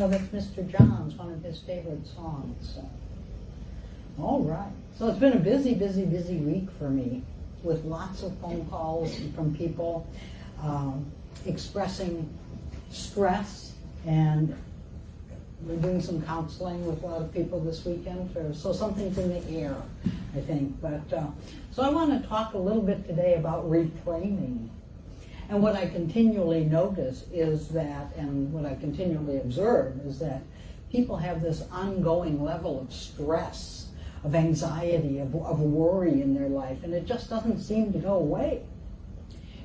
No, that's Mr. John's, one of his favorite songs. So. All right. So it's been a busy, busy, busy week for me, with lots of phone calls from people expressing stress, and we're doing some counseling with a lot of people this weekend. So something's in the air, I think. But so I want to talk a little bit today about reframing. And what I continually notice is that, and what I continually observe is that people have this ongoing level of stress, of anxiety, of worry in their life, and it just doesn't seem to go away.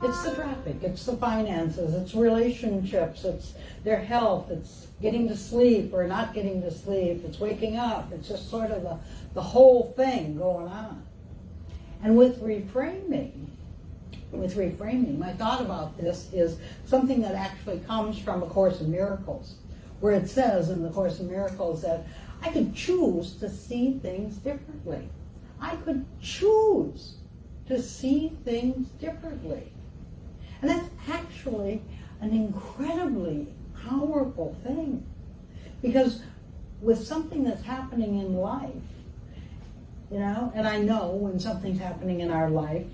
It's the traffic, it's the finances, it's relationships, it's their health, it's getting to sleep or not getting to sleep, it's waking up, it's just sort of the whole thing going on. And with reframing, my thought about this is something that actually comes from A Course in Miracles, where it says in the Course in Miracles that I could choose to see things differently. I could choose to see things differently. And that's actually an incredibly powerful thing. Because with something that's happening in life, you know, and I know when something's happening in our life,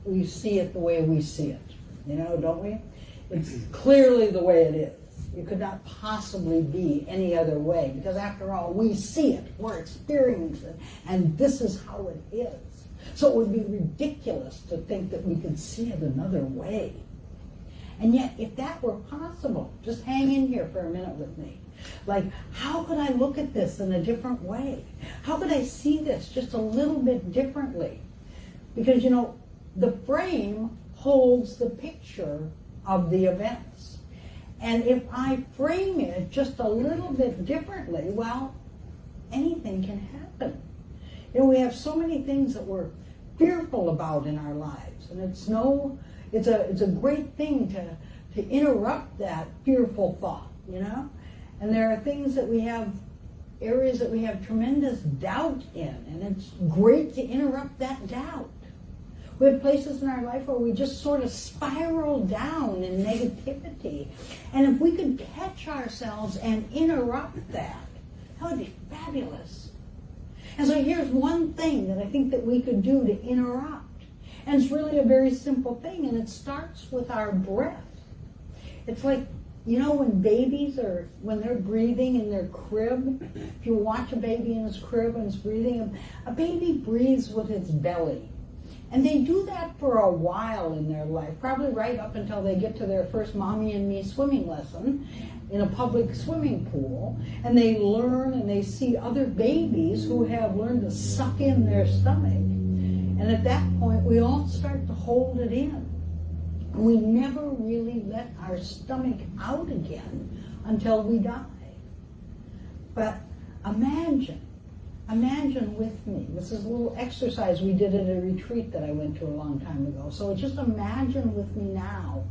we see it the way we see it, you know, don't we? It's clearly the way it is. It could not possibly be any other way, because after all, we see it, we're experiencing it, and this is how it is. So it would be ridiculous to think that we could see it another way. And yet, if that were possible, just hang in here for a minute with me. Like, how could I look at this in a different way? How could I see this just a little bit differently? Because, you know, the frame holds the picture of the events. And if I frame it just a little bit differently, well, anything can happen. You know, we have so many things that we're fearful about in our lives, and it's a great thing to interrupt that fearful thought, you know? And there are things that we have, areas that we have tremendous doubt in, and it's great to interrupt that doubt. We have places in our life where we just sort of spiral down in negativity. And if we could catch ourselves and interrupt that, that would be fabulous. And so here's one thing that I think that we could do to interrupt. And it's really a very simple thing, and it starts with our breath. It's like, you know, when they're breathing in their crib, if you watch a baby in its crib and it's breathing, a baby breathes with its belly. And they do that for a while in their life, probably right up until they get to their first Mommy and Me swimming lesson in a public swimming pool. And they learn and they see other babies who have learned to suck in their stomach. And at that point, we all start to hold it in. We never really let our stomach out again until we die. But imagine with me, this is a little exercise we did at a retreat that I went to a long time ago. So just imagine with me now,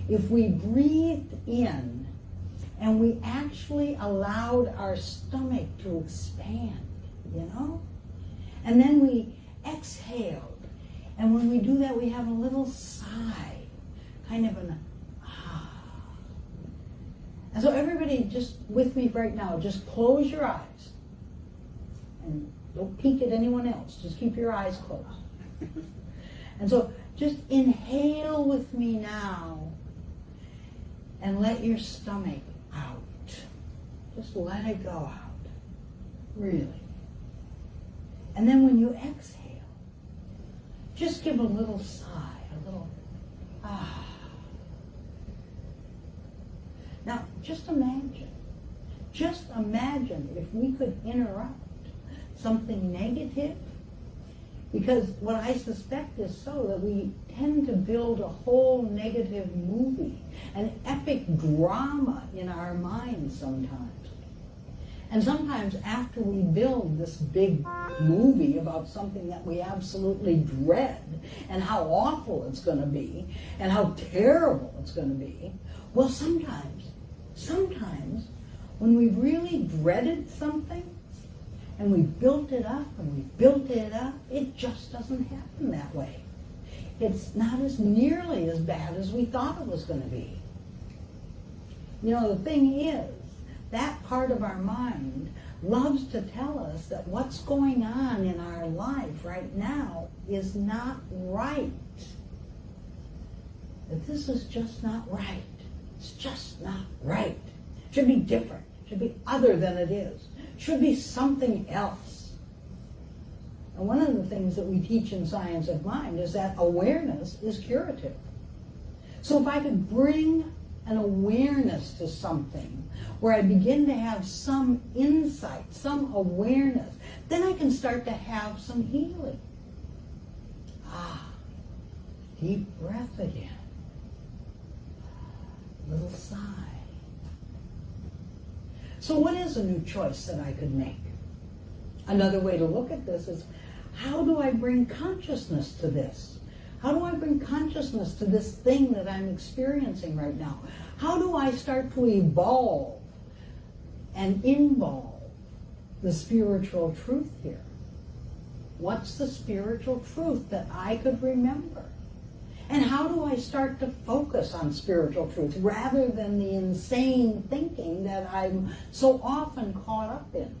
if we breathed in and we actually allowed our stomach to expand, you know? And then we exhaled. And when we do that, we have a little sigh, kind of an ah. And so everybody just with me right now, just close your eyes. And don't peek at anyone else. Just keep your eyes closed. And so just inhale with me now and let your stomach out. Just let it go out. Really. And then when you exhale, just give a little sigh, a little ah. Now, just imagine if we could interrupt something negative, because what I suspect is so that we tend to build a whole negative movie, an epic drama in our minds sometimes. And sometimes after we build this big movie about something that we absolutely dread and how awful it's going to be and how terrible it's going to be, well, sometimes when we've really dreaded something, and we built it up, it just doesn't happen that way. It's not as nearly as bad as we thought it was going to be. You know, the thing is that part of our mind loves to tell us that what's going on in our life right now is not right. That this is just not right. It's just not right. It should be different. It should be other than it is. It should be something else. And one of the things that we teach in Science of Mind is that awareness is curative. So if I could bring an awareness to something where I begin to have some insight, some awareness, then I can start to have some healing. Deep breath again. Little sigh. So what is a new choice that I could make? Another way to look at this is, how do I bring consciousness to this? How do I bring consciousness to this thing that I'm experiencing right now? How do I start to evolve and involve the spiritual truth here? What's the spiritual truth that I could remember? And how do I start to focus on spiritual truth rather than the insane thinking that I'm so often caught up in?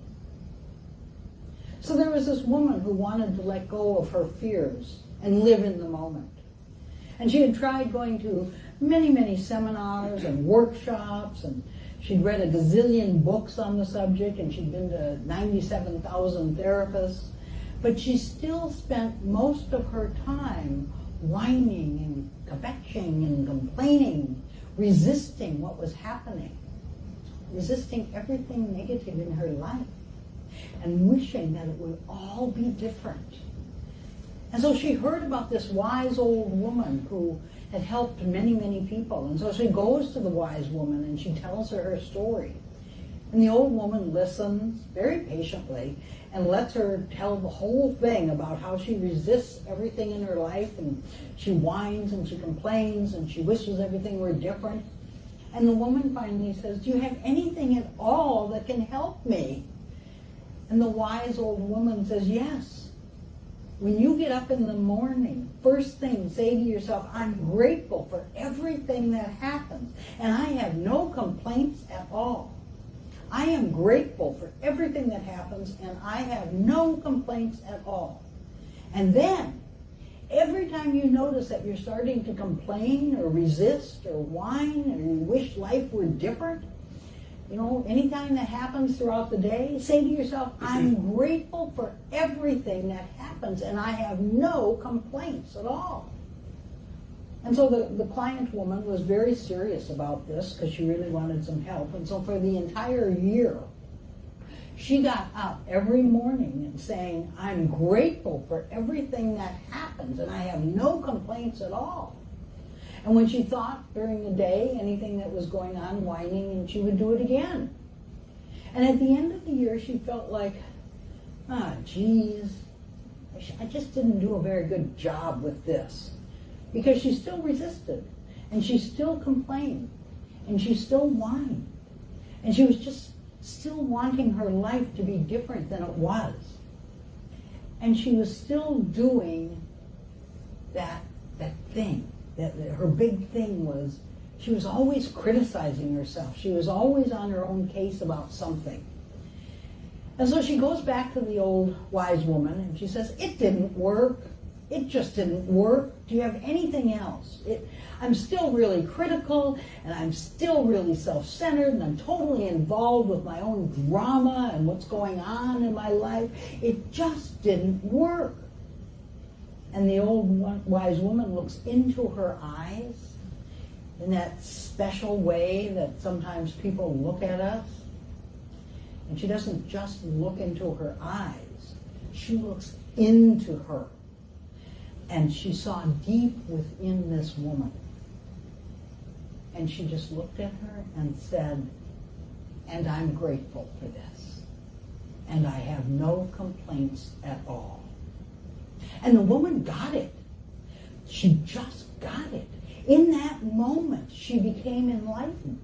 So there was this woman who wanted to let go of her fears and live in the moment. And she had tried going to many, many seminars and workshops, and she'd read a gazillion books on the subject, and she'd been to 97,000 therapists, but she still spent most of her time whining and kvetching and complaining, resisting what was happening, resisting everything negative in her life, and wishing that it would all be different. And so she heard about this wise old woman who had helped many, many people. And so she goes to the wise woman and she tells her story. And the old woman listens very patiently and lets her tell the whole thing about how she resists everything in her life, and she whines and she complains and she wishes everything were different. And the woman finally says, "Do you have anything at all that can help me?" And the wise old woman says, "Yes. When you get up in the morning, first thing, say to yourself, I'm grateful for everything that happens, and I have no complaints at all. I am grateful for everything that happens, and I have no complaints at all." And then, every time you notice that you're starting to complain or resist or whine or you wish life were different, anytime that happens throughout the day, say to yourself, I'm grateful for everything that happens, and I have no complaints at all. And so the client woman was very serious about this because she really wanted some help. And so for the entire year, she got up every morning and saying, I'm grateful for everything that happens, and I have no complaints at all. And when she thought during the day anything that was going on, whining, and she would do it again. And at the end of the year, she felt like, geez, I just didn't do a very good job with this. Because she still resisted, and she still complained, and she still whined. And she was just still wanting her life to be different than it was. And she was still doing that thing. That her big thing was, she was always criticizing herself. She was always on her own case about something. And so she goes back to the old wise woman and she says, it didn't work. It just didn't work. Do you have anything else? I'm still really critical, and I'm still really self-centered, and I'm totally involved with my own drama and what's going on in my life. It just didn't work. And the old wise woman looks into her eyes in that special way that sometimes people look at us. And she doesn't just look into her eyes. She looks into her. And she saw deep within this woman. And she just looked at her and said, and I'm grateful for this. And I have no complaints at all. And the woman got it. She just got it. In that moment, she became enlightened.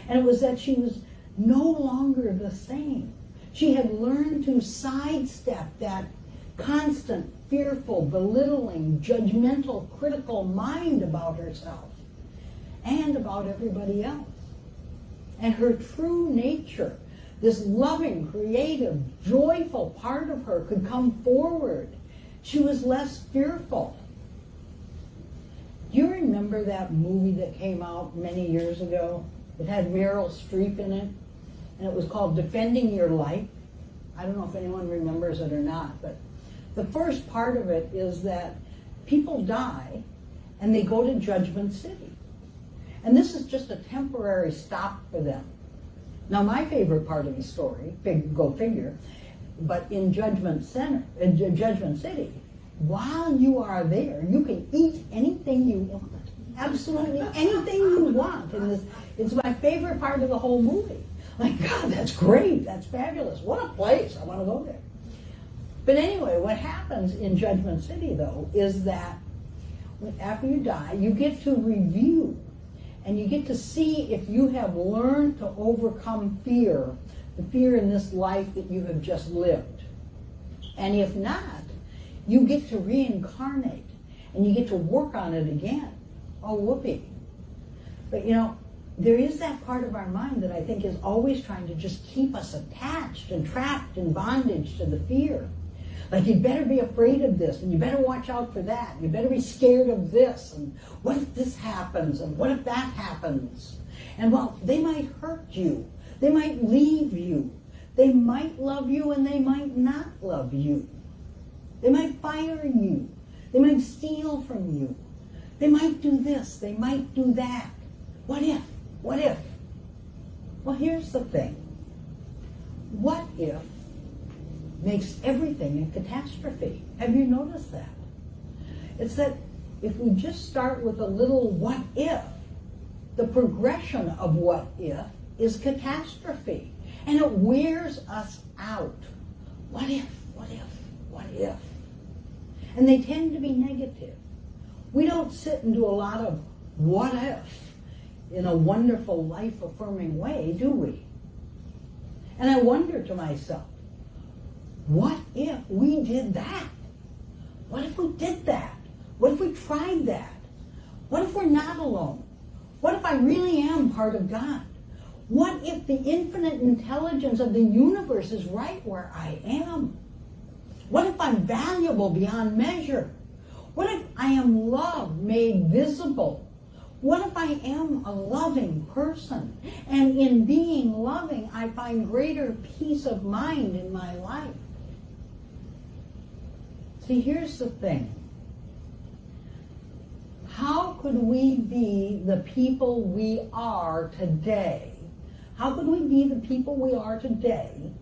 And it was that she was no longer the same. She had learned to sidestep that constant, fearful, belittling, judgmental, critical mind about herself and about everybody else. and her true nature, this loving, creative, joyful part of her could come forward. She was less fearful. Do you remember that movie that came out many years ago? It had Meryl Streep in it, and it was called Defending Your Life. I don't know if anyone remembers it or not, but the first part of it is that people die and they go to Judgment City. And this is just a temporary stop for them. Now, my favorite part of the story, go figure, but in Judgment City, while you are there, you can eat anything you want. Absolutely anything you want. And it's my favorite part of the whole movie. Like, God, that's great. That's fabulous. What a place. I want to go there. But anyway, what happens in Judgment City, though, is that after you die, you get to review and you get to see if you have learned to overcome fear, the fear in this life that you have just lived. And if not, you get to reincarnate and you get to work on it again. Oh, whoopee. But you know, there is that part of our mind that I think is always trying to just keep us attached and trapped in bondage to the fear. Like, you better be afraid of this, and you better watch out for that. You better be scared of this, and what if this happens, and what if that happens? And well, they might hurt you. They might leave you. They might love you, and they might not love you. They might fire you. They might steal from you. They might do this. They might do that. What if? What if? Well, here's the thing. What if makes everything a catastrophe? Have you noticed that? It's that if we just start with a little what if, the progression of what if is catastrophe. And it wears us out. What if? What if? What if? And they tend to be negative. We don't sit and do a lot of what if in a wonderful, life-affirming way, do we? And I wonder to myself, what if we did that? What if we did that? What if we tried that? What if we're not alone? What if I really am part of God? What if the infinite intelligence of the universe is right where I am? What if I'm valuable beyond measure? What if I am love made visible? What if I am a loving person? And in being loving, I find greater peace of mind in my life. See, here's the thing. How could we be the people we are today? How could we be the people we are today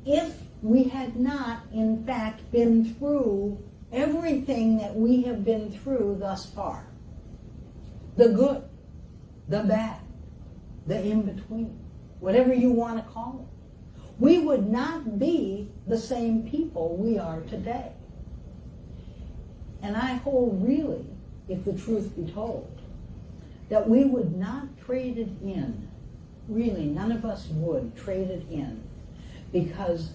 if we had not, in fact, been through everything that we have been through thus far? The good, the bad, the in-between, whatever you want to call it. We would not be the same people we are today. And I hold really, if the truth be told, that we would not trade it in. Really, none of us would trade it in because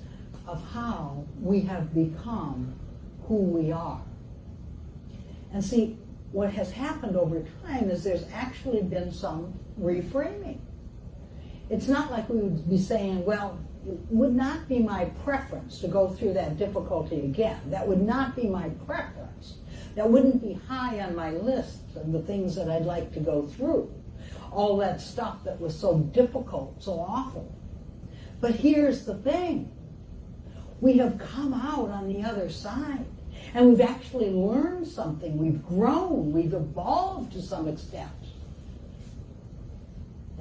of how we have become who we are. And see, what has happened over time is there's actually been some reframing. It's not like we would be saying, well, it would not be my preference to go through that difficulty again. That would not be my preference. That wouldn't be high on my list of the things that I'd like to go through. All that stuff that was so difficult, so awful. But here's the thing. We have come out on the other side. And we've actually learned something. We've grown. We've evolved to some extent.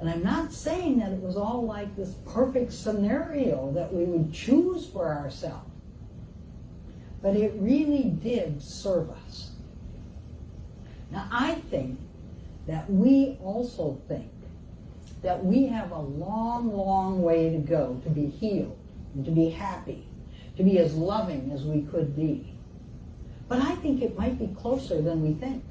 And I'm not saying that it was all like this perfect scenario that we would choose for ourselves. But it really did serve us. Now, I think that we also think that we have a long, long way to go to be healed and to be happy, to be as loving as we could be. But I think it might be closer than we think.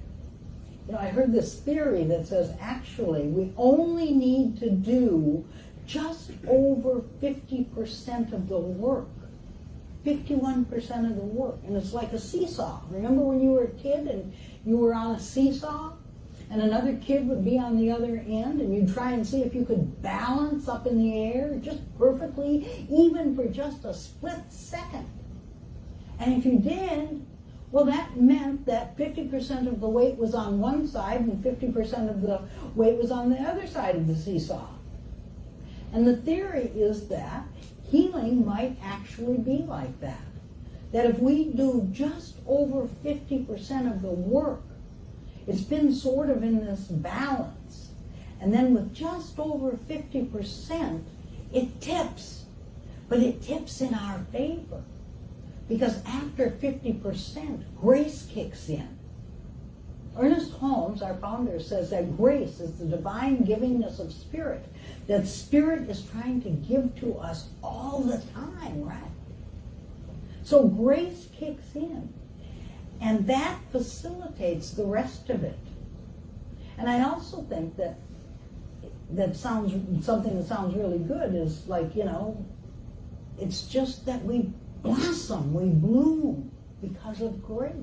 You know, I heard this theory that says actually we only need to do just over 50% of the work. 51% of the work. And it's like a seesaw. Remember when you were a kid and you were on a seesaw? and another kid would be on the other end, and you'd try and see if you could balance up in the air just perfectly, even for just a split second. And if you did, well, that meant that 50% of the weight was on one side and 50% of the weight was on the other side of the seesaw. And the theory is that healing might actually be like that. That if we do just over 50% of the work, it's been sort of in this balance. And then with just over 50%, it tips. But it tips in our favor. Because after 50%, grace kicks in. Ernest Holmes, our founder, says that grace is the divine givingness of spirit. That spirit is trying to give to us all the time, right? So grace kicks in. And that facilitates the rest of it. And I also think that something that sounds really good is like, it's just that we blossom, we bloom because of grace.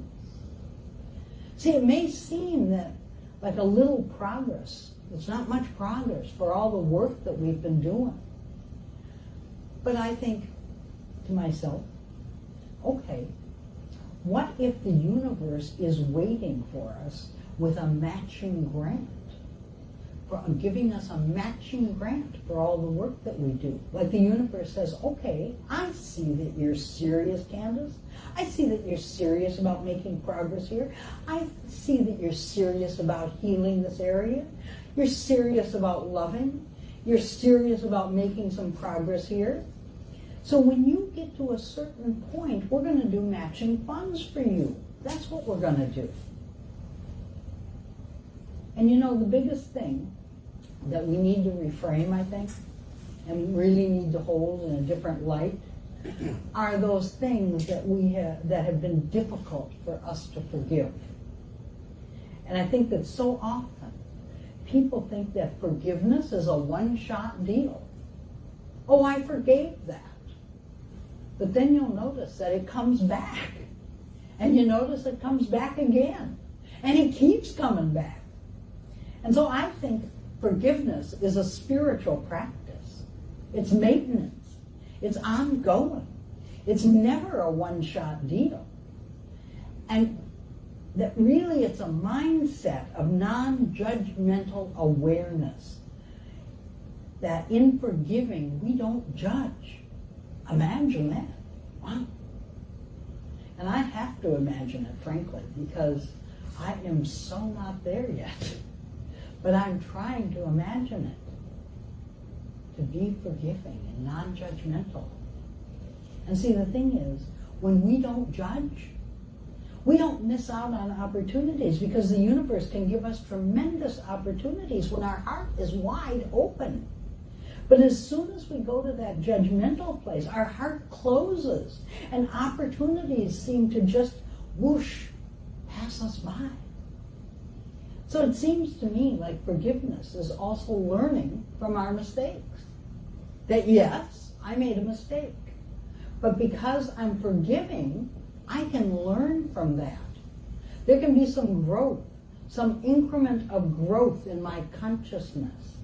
See, it may seem that like a little progress, it's not much progress for all the work that we've been doing. But I think to myself, okay, what if the universe is waiting for us with a matching grant? For giving us a matching grant for all the work that we do. Like the universe says, okay, I see that you're serious, Candace. I see that you're serious about making progress here. I see that you're serious about healing this area. You're serious about loving. You're serious about making some progress here. So when you get to a certain point, we're going to do matching funds for you. That's what we're going to do. And the biggest thing that we need to reframe, I think, and really need to hold in a different light, are those things that that have been difficult for us to forgive. And I think that so often people think that forgiveness is a one-shot deal. Oh, I forgave that. But then you'll notice that it comes back. And you notice it comes back again. And it keeps coming back. And so I think forgiveness is a spiritual practice. It's maintenance. It's ongoing. It's never a one-shot deal. And that really it's a mindset of non-judgmental awareness. That in forgiving, we don't judge. Imagine that. Wow. And I have to imagine it, frankly, because I am so not there yet. But I'm trying to imagine it, to be forgiving and non-judgmental. And see, the thing is, when we don't judge, we don't miss out on opportunities because the universe can give us tremendous opportunities when our heart is wide open. But as soon as we go to that judgmental place, our heart closes and opportunities seem to just whoosh, pass us by. So it seems to me like forgiveness is also learning from our mistakes. That yes, I made a mistake. But because I'm forgiving, I can learn from that. There can be some growth, some increment of growth in my consciousness.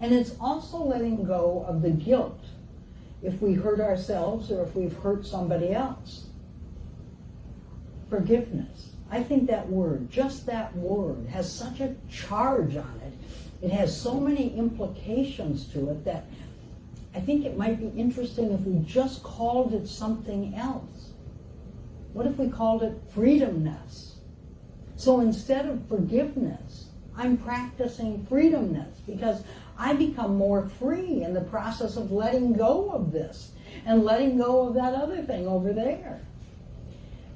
And it's also letting go of the guilt if we hurt ourselves or if we've hurt somebody else. Forgiveness. I think that word, just that word, has such a charge on it. It has so many implications to it that I think it might be interesting if we just called it something else. What if we called it freedomness? So instead of forgiveness, I'm practicing freedomness because I become more free in the process of letting go of this and letting go of that other thing over there.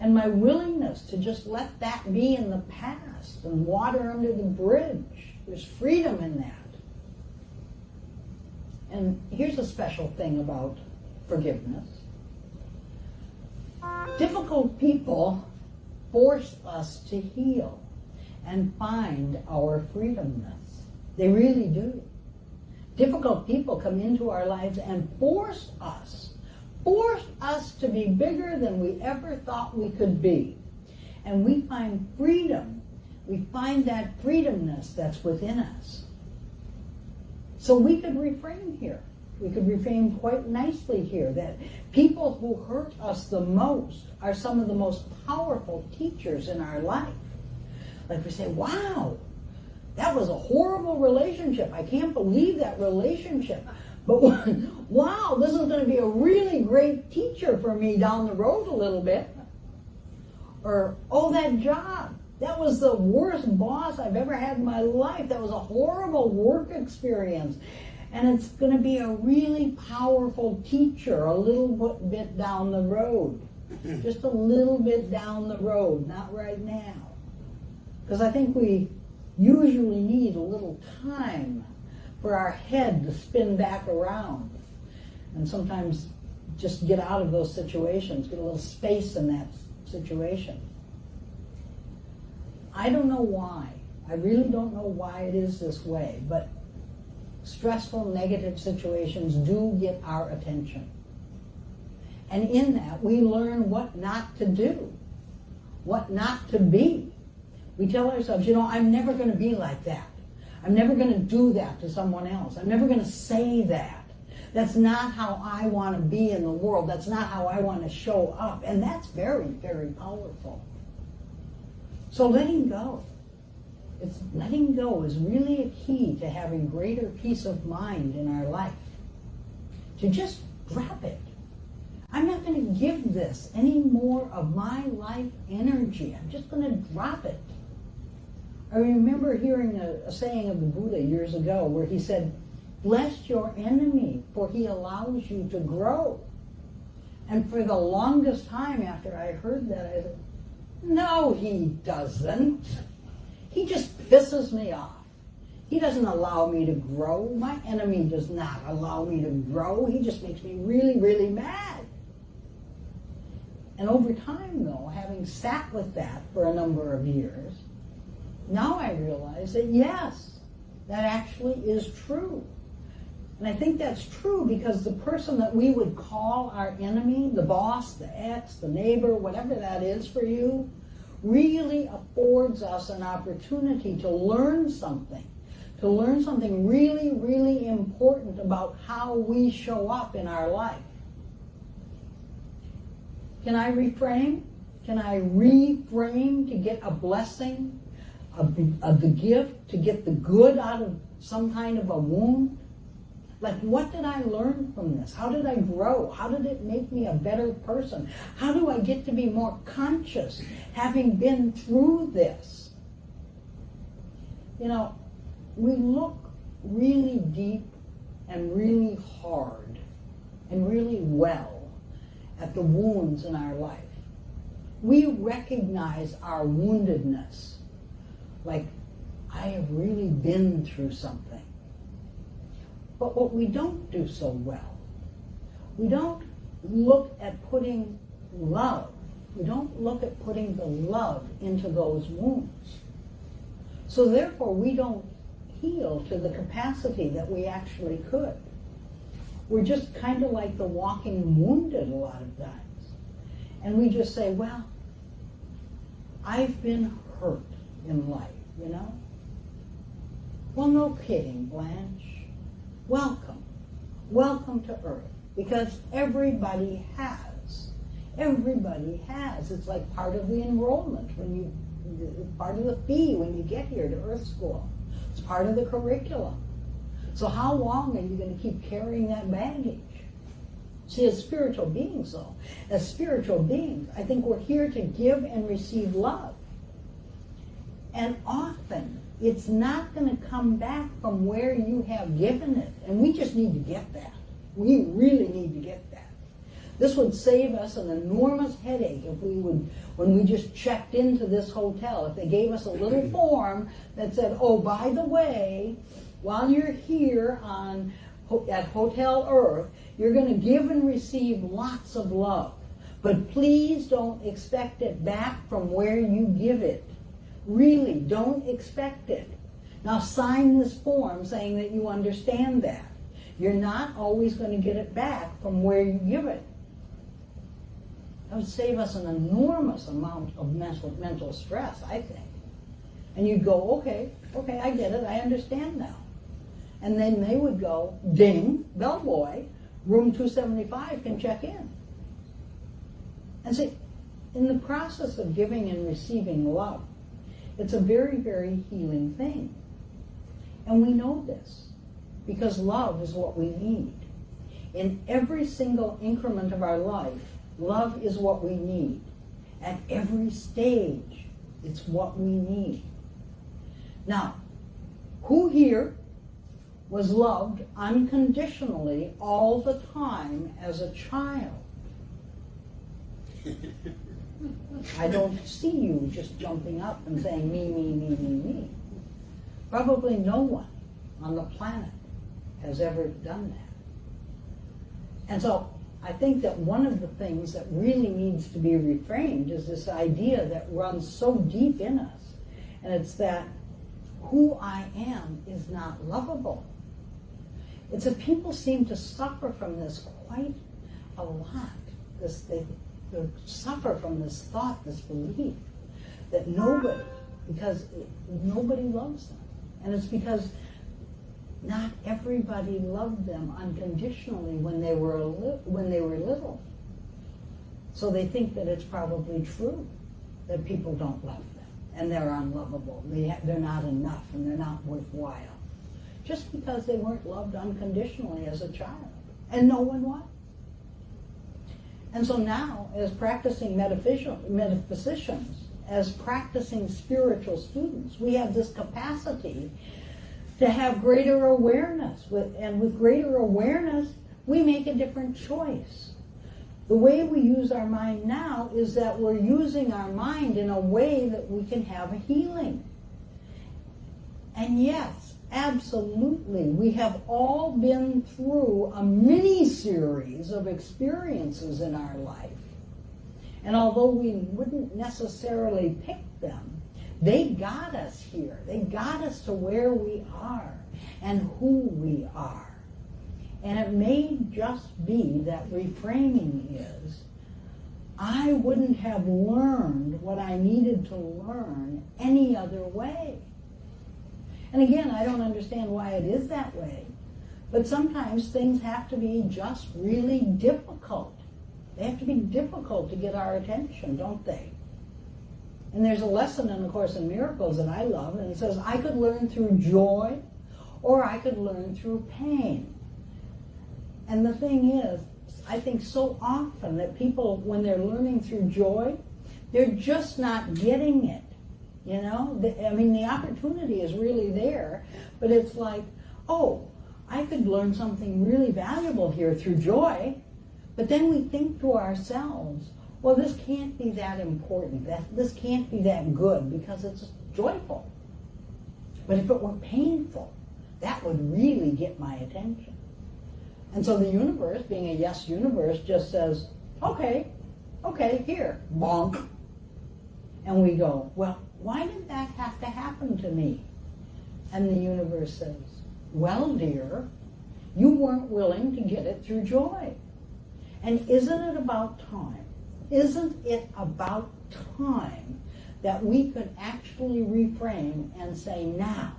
And my willingness to just let that be in the past and water under the bridge. There's freedom in that. And here's a special thing about forgiveness. Difficult people force us to heal and find our freedomness. They really do. Difficult people come into our lives and force us to be bigger than we ever thought we could be. And we find freedom we find that freedomness that's within us. So we could reframe here. We could reframe quite nicely here that people who hurt us the most are some of the most powerful teachers in our life. Like we say, wow, that was a horrible relationship. I can't believe that relationship. But wow, this is going to be a really great teacher for me down the road a little bit. Or, oh, that job. That was the worst boss I've ever had in my life. That was a horrible work experience. And it's going to be a really powerful teacher a little bit down the road. Just a little bit down the road, not right now. Because I think we usually need a little time for our head to spin back around. And sometimes just get out of those situations, get a little space in that situation. I don't know why. I really don't know why it is this way, but stressful, negative situations do get our attention. And in that, we learn what not to do, what not to be. We tell ourselves, I'm never going to be like that. I'm never going to do that to someone else. I'm never going to say that. That's not how I want to be in the world. That's not how I want to show up. And that's very, very powerful. So letting go. Letting go is really a key to having greater peace of mind in our life. To just drop it. I'm not going to give this any more of my life energy. I'm just going to drop it. I remember hearing a saying of the Buddha years ago where he said, bless your enemy, for he allows you to grow. And for the longest time after I heard that, I said, no, he doesn't. He just pisses me off. He doesn't allow me to grow. My enemy does not allow me to grow. He just makes me really, really mad. And over time, though, having sat with that for a number of years, now I realize that yes, that actually is true. And I think that's true because the person that we would call our enemy, the boss, the ex, the neighbor, whatever that is for you, really affords us an opportunity to learn something really, really important about how we show up in our life. Can I reframe? Can I reframe to get a blessing of the gift, to get the good out of some kind of a wound? Like, what did I learn from this? How did I grow? How did it make me a better person? How do I get to be more conscious having been through this? We look really deep and really hard and really well at the wounds in our life. We recognize our woundedness. Like, I have really been through something. But what we don't do so well, we don't look at putting love. We don't look at putting the love into those wounds. So therefore, we don't heal to the capacity that we actually could. We're just kind of like the walking wounded a lot of times. And we just say, well, I've been hurt in life, Well, no kidding, Blanche. Welcome. Welcome to Earth. Because everybody has. Everybody has. It's like part of the enrollment, part of the fee when you get here to Earth School. It's part of the curriculum. So how long are you going to keep carrying that baggage? See, as spiritual beings, though, I think we're here to give and receive love. And often, it's not going to come back from where you have given it. And we just need to get that. We really need to get that. This would save us an enormous headache if when we just checked into this hotel, if they gave us a little form that said, oh, by the way, while you're here at Hotel Earth, you're going to give and receive lots of love. But please don't expect it back from where you give it. Really, don't expect it. Now sign this form saying that you understand that. You're not always going to get it back from where you give it. That would save us an enormous amount of mental stress, I think. And you'd go, okay, I get it, I understand now. And then they would go, ding, bellboy, room 275 can check in. And see, in the process of giving and receiving love, it's a very, very healing thing. And we know this because love is what we need. In every single increment of our life, love is what we need. At every stage, it's what we need. Now, who here was loved unconditionally all the time as a child? I don't see you just jumping up and saying me, me, me, me, me. Probably no one on the planet has ever done that. And so I think that one of the things that really needs to be reframed is this idea that runs so deep in us, and it's that who I am is not lovable. It's that people seem to suffer from this quite a lot. They suffer from this thought, this belief, that because nobody loves them. And it's because not everybody loved them unconditionally when they were little. So they think that it's probably true that people don't love them and they're unlovable. They're not enough and they're not worthwhile. Just because they weren't loved unconditionally as a child. And no one was. And so now, as practicing metaphysicians, as practicing spiritual students, we have this capacity to have greater awareness. And with greater awareness, we make a different choice. The way we use our mind now is that we're using our mind in a way that we can have a healing. And yes, absolutely, we have all been through a mini-series of experiences in our life. And although we wouldn't necessarily pick them, they got us here. They got us to where we are and who we are. And it may just be that reframing is, I wouldn't have learned what I needed to learn any other way. And again, I don't understand why it is that way, but sometimes things have to be just really difficult. They have to be difficult to get our attention, don't they? And there's a lesson in the Course in Miracles that I love, and it says, I could learn through joy, or I could learn through pain. And the thing is, I think so often that people, when they're learning through joy, they're just not getting it. You know, the opportunity is really there, but it's like, oh, I could learn something really valuable here through joy, but then we think to ourselves, well, this can't be that important, this can't be that good because it's joyful. But if it were painful, that would really get my attention. And so the universe, being a yes universe, just says, okay, here, bonk. And we go, well, why did that have to happen to me? And the universe says, well, dear, you weren't willing to get it through joy. And isn't it about time? Isn't it about time that we could actually reframe and say, now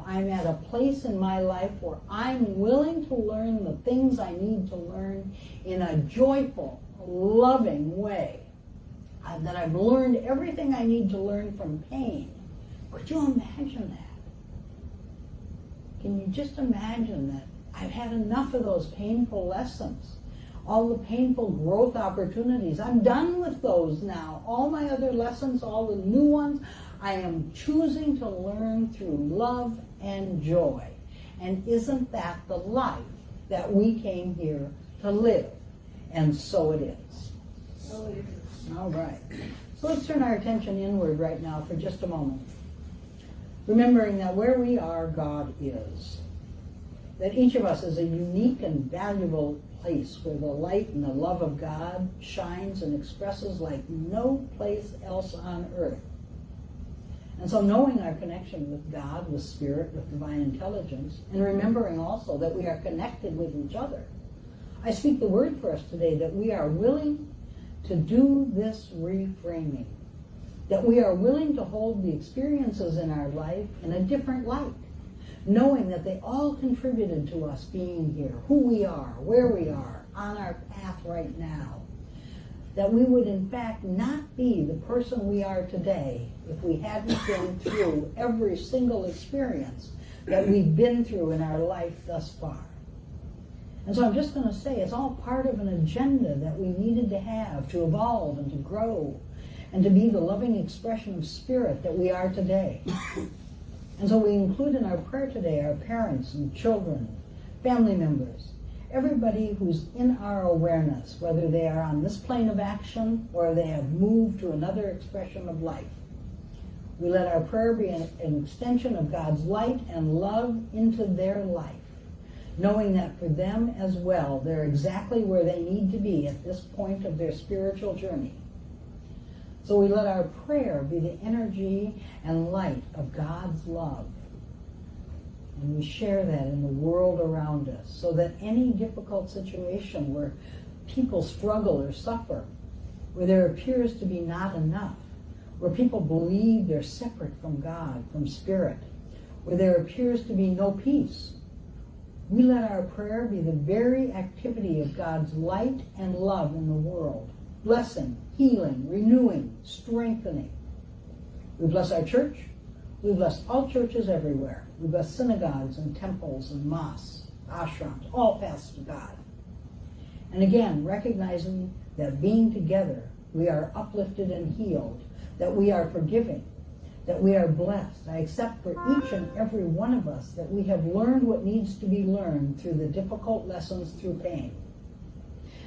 I'm at a place in my life where I'm willing to learn the things I need to learn in a joyful, loving way. That I've learned everything I need to learn from pain. Could you imagine that? Can you just imagine that I've had enough of those painful lessons, all the painful growth opportunities? I'm done with those now. All my other lessons, all the new ones, I am choosing to learn through love and joy. And isn't that the life that we came here to live? And so it is. So it is. All right. So let's turn our attention inward right now for just a moment. Remembering that where we are, God is. That each of us is a unique and valuable place where the light and the love of God shines and expresses like no place else on earth. And so knowing our connection with God, with Spirit, with divine intelligence, and remembering also that we are connected with each other, I speak the word for us today that we are willing to do this reframing, that we are willing to hold the experiences in our life in a different light, knowing that they all contributed to us being here, who we are, where we are, on our path right now. That we would in fact not be the person we are today if we hadn't been through every single experience that we've been through in our life thus far. And so I'm just going to say it's all part of an agenda that we needed to have to evolve and to grow and to be the loving expression of spirit that we are today. And so we include in our prayer today our parents and children, family members, everybody who's in our awareness, whether they are on this plane of action or they have moved to another expression of life. We let our prayer be an extension of God's light and love into their life, knowing that for them as well, they're exactly where they need to be at this point of their spiritual journey. So we let our prayer be the energy and light of God's love. And we share that in the world around us so that any difficult situation where people struggle or suffer, where there appears to be not enough, where people believe they're separate from God, from spirit, where there appears to be no peace, we let our prayer be the very activity of God's light and love in the world, blessing, healing, renewing, strengthening. We bless our church. We bless all churches everywhere. We bless synagogues and temples and mosques, ashrams, all paths to God. And again, recognizing that being together, we are uplifted and healed, that we are forgiving, that we are blessed. I accept for each and every one of us that we have learned what needs to be learned through the difficult lessons through pain.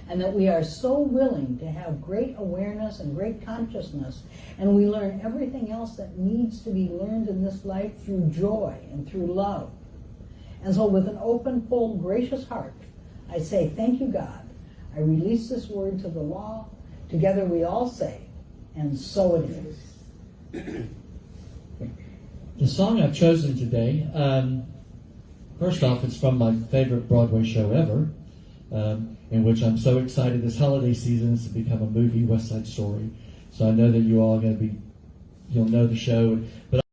And that we are so willing to have great awareness and great consciousness, and we learn everything else that needs to be learned in this life through joy and through love. And so with an open, full, gracious heart, I say, thank you, God. I release this word to the law. Together we all say, and so it is. The song I've chosen today, first off, it's from my favorite Broadway show ever, in which I'm so excited this holiday season is to become a movie, West Side Story. So I know that you all are going to be, you'll know the show. But